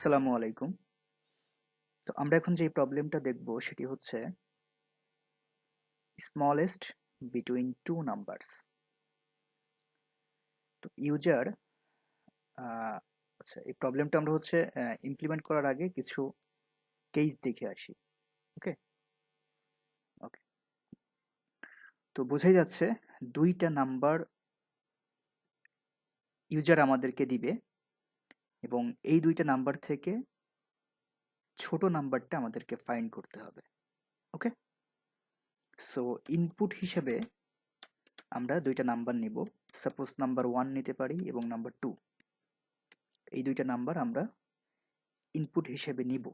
আসসালামু আলাইকুম। তো আমরা এখন যে প্রবলেমটা দেখব সেটি হচ্ছে স্মলেস্ট বিটুইন টু নাম্বারস। তো ইউজার আচ্ছা, এই প্রবলেমটা আমরা হচ্ছে ইমপ্লিমেন্ট করার আগে কিছু কেস দেখে আসি। ওকে ওকে তো বোঝাই যাচ্ছে দুইটা নাম্বার ইউজার আমাদেরকে দিবে এবং এই দুইটা নাম্বার থেকে ছোট নাম্বারটা আমাদেরকে ফাইন্ড করতে হবে। ওকে, সো ইনপুট হিসেবে আমরা দুইটা নাম্বার নিব। সাপোজ নাম্বার 1 নিতে পারি এবং নাম্বার 2, এই দুইটা নাম্বার আমরা ইনপুট হিসেবে নিব।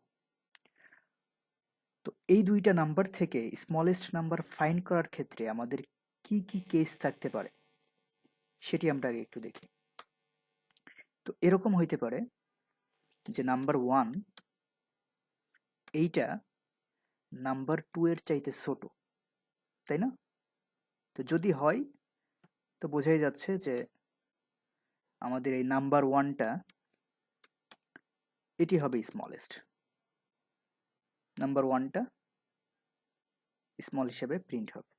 তো এই দুইটা নাম্বার থেকে স্মলেস্ট নাম্বার ফাইন্ড করার ক্ষেত্রে আমাদের কি কি কেস থাকতে পারে সেটি আমরা আগে একটু দেখি। তো এরকম হইতে পারে যে নাম্বার 1 এইটা নাম্বার 2 এর চাইতে ছোট, তাই না? তো যদি হয় তো বোঝাই যাচ্ছে যে আমাদের এই নাম্বার 1টা এটি হবে স্মলেস্ট। নাম্বার 1টা স্মল হিসেবে প্রিন্ট হবে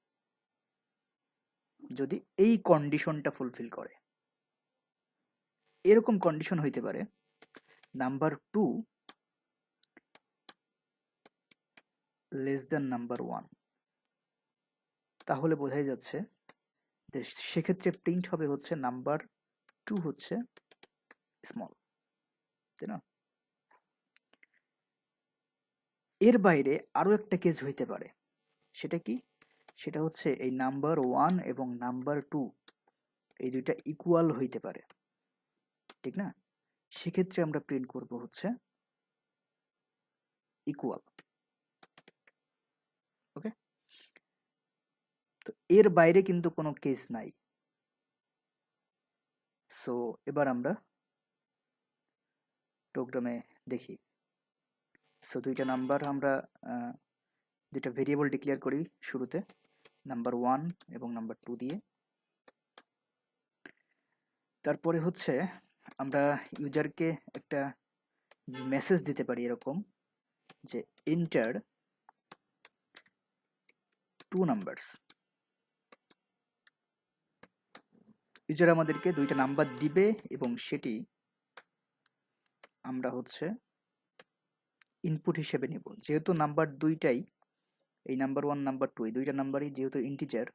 যদি এই কন্ডিশনটা ফুলফিল করে। এরকম কন্ডিশন হইতে পারে নাম্বার 2 লেস দ্যান নাম্বার 1, তাহলে বোঝাই যাচ্ছে যে সেক্ষেত্রে প্রিন্ট হবে হচ্ছে নাম্বার 2 হচ্ছে স্মল, তাই না? এর বাইরে আরো একটা কেস হইতে পারে, সেটা কি? সেটা হচ্ছে এই নাম্বার 1 এবং নাম্বার 2 এই দুইটা ইকুয়াল হইতে পারে, ঠিক না? সেক্ষেত্রে আমরা প্রিন্ট করব হচ্ছে ইকুয়াল। ওকে, তো এর বাইরে কিন্তু কোনো কেস নাই। সো এবার আমরা প্রোগ্রামে দেখি। সো দুইটা নাম্বার আমরা দুইটা ভেরিয়েবল ডিক্লেয়ার করি শুরুতে, নাম্বার 1 এবং নাম্বার 2 দিয়ে। তারপরে হচ্ছে আমরা ইউজারকে একটা মেসেজ দিতে পারি এরকম যে এন্টার টু নাম্বারস। ইউজার আমাদেরকে দুইটা নাম্বার দিবে এবং সেটি আমরা হচ্ছে ইনপুট হিসেবে নিব। যেহেতু নাম্বার দুইটাই, এই নাম্বার 1 নাম্বার 2 এই দুইটা নাম্বারই যেহেতু ইন্টিজার,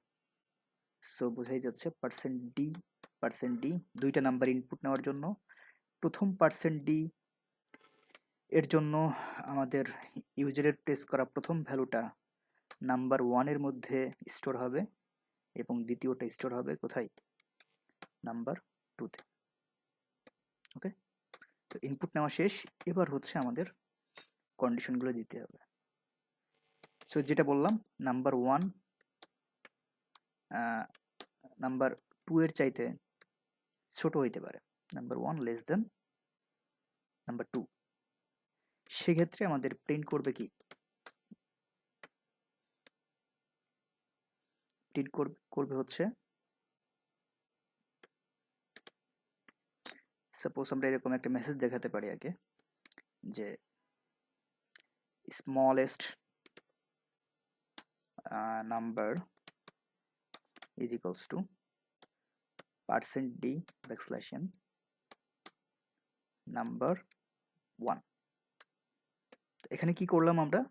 সো বোঝাই যাচ্ছে %d দুইটা নাম্বার ইনপুট নেওয়ার জন্য প্রথম %d এর জন্য আমাদের ইউজারের প্রেস করা প্রথম ভ্যালুটা নাম্বার 1 এর মধ্যে স্টোর হবে এবং দ্বিতীয়টা স্টোর হবে কোথায়? নাম্বার 2তে। ওকে, তো ইনপুট নেওয়া শেষ। এবার হচ্ছে আমাদের কন্ডিশনগুলো দিতে হবে। সো যেটা বললাম, নাম্বার 1 নাম্বার 2 এর চাইতে ছোট হইতে পারে, নাম্বার 1 লেস দেন নাম্বার 2। সেক্ষেত্রে আমাদের প্রিন্ট করবে কি? প্রিন্ট করবে হচ্ছে, সাপোজ আমরা এরকম একটা মেসেজ দেখাতে পারি আগে যে smallest number is equals to %d backslash n number 1। এখানে কি করলাম আমরা?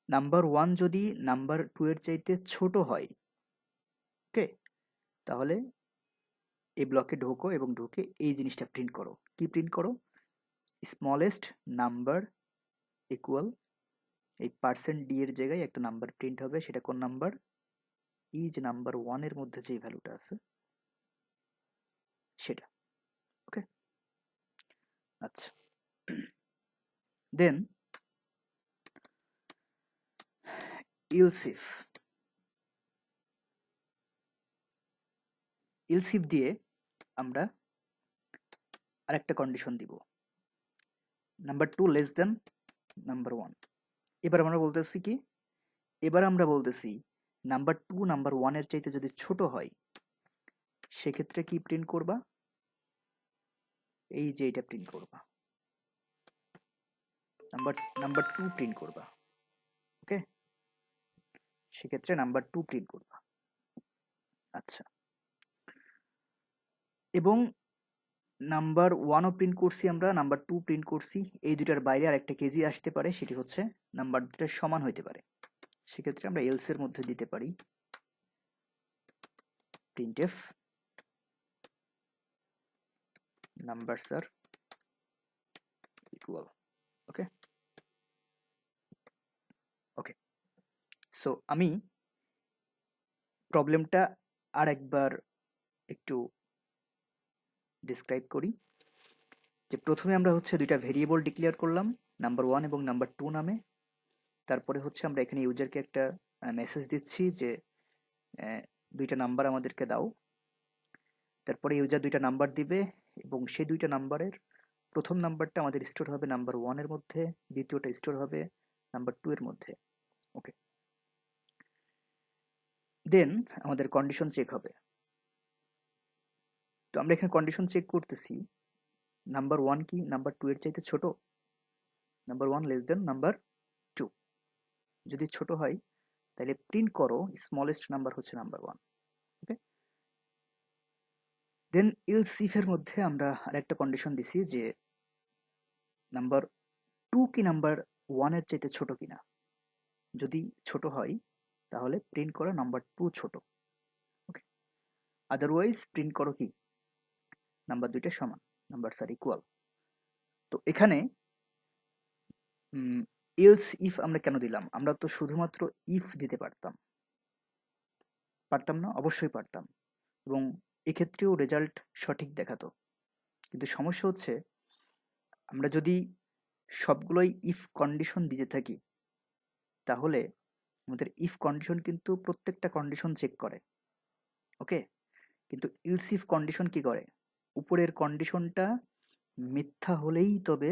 নাম্বার 1 যদি নাম্বার 2 এর চাইতে ছোট হয়, ওকে, তাহলে এই ব্লকে ঢোকো এবং ঢুকে এই জিনিসটা প্রিন্ট করো। কি প্রিন্ট করো? স্মলেস্ট নাম্বার ইকুয়াল, এই %d এর জায়গায় একটা নাম্বার প্রিন্ট হবে। সেটা কোন নাম্বার? এই যে নাম্বার 1 এর মধ্যে যে ভ্যালুটা আছে সেটা। ওকে, আচ্ছা, দেন ইলসিফ দিয়ে আমরা আরেকটা কন্ডিশন দিব, নাম্বার 2 লেস দেন নাম্বার 1। এবার আমরা বলতেছি কি? এবার আমরা বলতেছি নাম্বার 2 নাম্বার 1 এর চাইতে যদি ছোট হয় সেক্ষেত্রে কি প্রিন্ট করবা? এই যে এটা প্রিন্ট করবা, নাম্বার 2 প্রিন্ট করবা। ওকে, সেক্ষেত্রে নাম্বার 2 প্রিন্ট করবা। আচ্ছা, এবং নাম্বার 1ও প্রিন্ট করছি আমরা, নাম্বার 2 প্রিন্ট করছি। এই দুটার বাইরে আর একটা কেজি আসতে পারে, সেটি হচ্ছে নাম্বার দুটার সমান হইতে পারে। সেক্ষেত্রে আমরা এলস এর মধ্যে দিতে পারি printf numbers are equal. Okay okay, so আমি প্রবলেমটা আর একবার একটু ডিসক্রাইব করি। যে প্রথমে আমরা হচ্ছে দুইটা ভেরিয়েবল ডিক্লেয়ার করলাম, নাম্বার 1 এবং নাম্বার 2 নামে। তারপরে হচ্ছে আমরা এখানে ইউজারকে একটা মেসেজ দিচ্ছি যে দুইটা নাম্বার আমাদেরকে দাও। তারপরে ইউজার দুইটা নাম্বার দিবে এবং সেই দুইটা নাম্বারের প্রথম নাম্বারটা আমাদের স্টোর হবে নাম্বার 1 এর মধ্যে, দ্বিতীয়টা স্টোর হবে নাম্বার 2 এর মধ্যে। ওকে, দেন আমাদের কন্ডিশন চেক হবে। তো আমরা এখানে কন্ডিশন চেক করতেছি নাম্বার 1 কি নাম্বার 2 এর চাইতে ছোট, নাম্বার 1 লেস দেন নাম্বার 2। যদি ছোট হয় তাহলে প্রিন্ট করো স্মলেস্ট নাম্বার হচ্ছে number 1। Okay, then else if এর মধ্যে আমরা আরেকটা কন্ডিশন দিছি যে নাম্বার 2 কি নাম্বার 1 এর চাইতে ছোট কিনা। যদি ছোট হয় তাহলে প্রিন্ট করো নাম্বার 2 ছোট। ওকে, আদারওয়াইজ প্রিন্ট করো কি নাম্বার দুইটা সমান, নাম্বারস আর ইকুয়াল। তো এখানে এলস ইফ আমরা কেন দিলাম? আমরা তো শুধুমাত্র ইফ দিতে পারতাম, পারতাম না? অবশ্যই পারতাম, এবং এক্ষেত্রেও রেজাল্ট সঠিক দেখাতো। কিন্তু সমস্যা হচ্ছে আমরা যদি সবগুলোই ইফ কন্ডিশন দিতে থাকি তাহলে আমাদের ইফ কন্ডিশন কিন্তু প্রত্যেকটা কন্ডিশন চেক করে। ওকে, কিন্তু ইলস ইফ কন্ডিশন কি করে? উপরের কন্ডিশনটা মিথ্যা হলেই তবে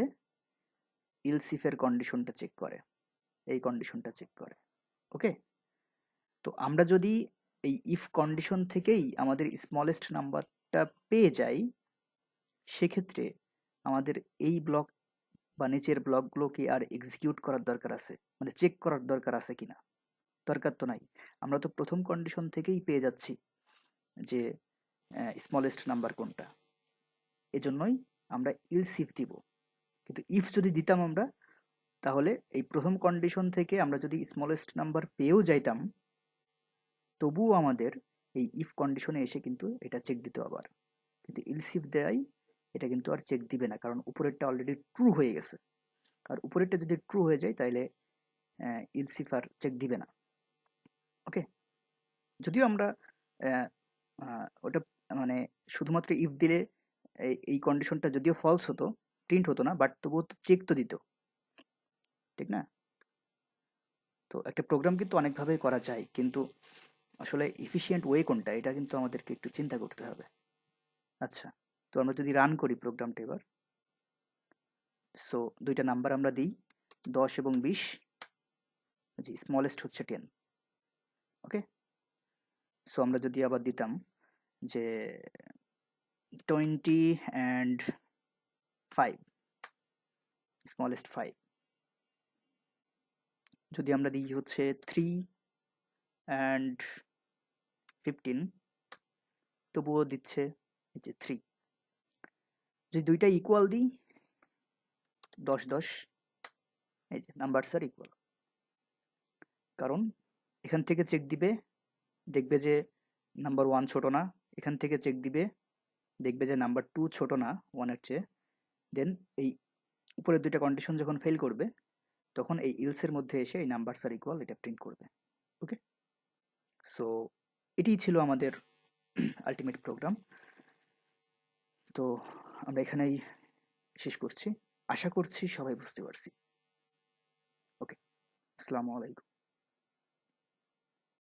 ইলস ইফের কন্ডিশনটা চেক করে, এই কন্ডিশনটা চেক করে। ওকে, তো আমরা যদি এই ইফ কন্ডিশন থেকেই আমাদের স্মলেস্ট নাম্বারটা পেয়ে যাই, সেক্ষেত্রে আমাদের এই ব্লক বা নিচের ব্লকগুলোকে আর এক্সিকিউট করার দরকার আছে, মানে চেক করার দরকার আছে কিনা? দরকার তো নাই, আমরা তো প্রথম কন্ডিশন থেকেই পেয়ে যাচ্ছি যে স্মলেস্ট নাম্বার কোনটা। এজন্যই আমরা ইলস ইফ দিব। কিন্তু ইফ যদি দিতাম আমরা, তাহলে এই প্রথম কন্ডিশন থেকে আমরা যদি স্মলেস্ট নাম্বার পেয়েও যাইতাম, তবুও আমাদের এই ইফ কন্ডিশনে এসে কিন্তু এটা চেক দিত আবার। কিন্তু ইলস ইফ দেয় এটা কিন্তু আর চেক দিবে না, কারণ উপরেরটা অলরেডি ট্রু হয়ে গেছে। আর উপরেরটা যদি ট্রু হয়ে যায় তাহলে ইলস ইফ আর চেক দিবে না। ওকে, যদিও আমরা ওটা মানে শুধুমাত্র ইফ দিলে এই কন্ডিশনটা যদিও ফলস হতো, প্রিন্ট হতো না, বাট তবুও তো চেক তো দিত, ঠিক না? তো একটা প্রোগ্রাম কিন্তু অনেকভাবেই করা যায়, কিন্তু আসলে এফিশিয়েন্ট ওয়ে কোনটা এটা কিন্তু আমাদেরকে একটু চিন্তা করতে হবে। আচ্ছা, তো আমরা যদি রান করি প্রোগ্রামটা এবার, সো দুইটা নাম্বার আমরা দিই 10 এবং 20, যে স্মলেস্ট হচ্ছে 10। ওকে, সো আমরা যদি আবার দিতাম যে 20 and 5, স্মলেস্ট 5, যদি আমরা দিই হচ্ছে 3 and 15, তবুও দিচ্ছে এই যে 3। যদি দুইটা ইকুয়াল দিই 10 10, এই যে নাম্বারস আর ইকুয়াল। কারণ এখান থেকে চেক দিবে, দেখবে যে নাম্বার 1 ছোট না, এখান থেকে চেক দিবে, দেখবে যে নাম্বার 2 ছোট না 1 এর চেয়ে। দেন এই উপরের দুইটা কন্ডিশন যখন ফেল করবে তখন এই ইলসের মধ্যে এসে এই নাম্বারস আর ইকুয়াল এটা প্রিন্ট করবে। ওকে, সো এটিই ছিল আমাদের আলটিমেট প্রোগ্রাম। তো আমরা এখানেই শেষ করছি, আশা করছি সবাই বুঝতে পারছি। ওকে, আসসালামু আলাইকুম।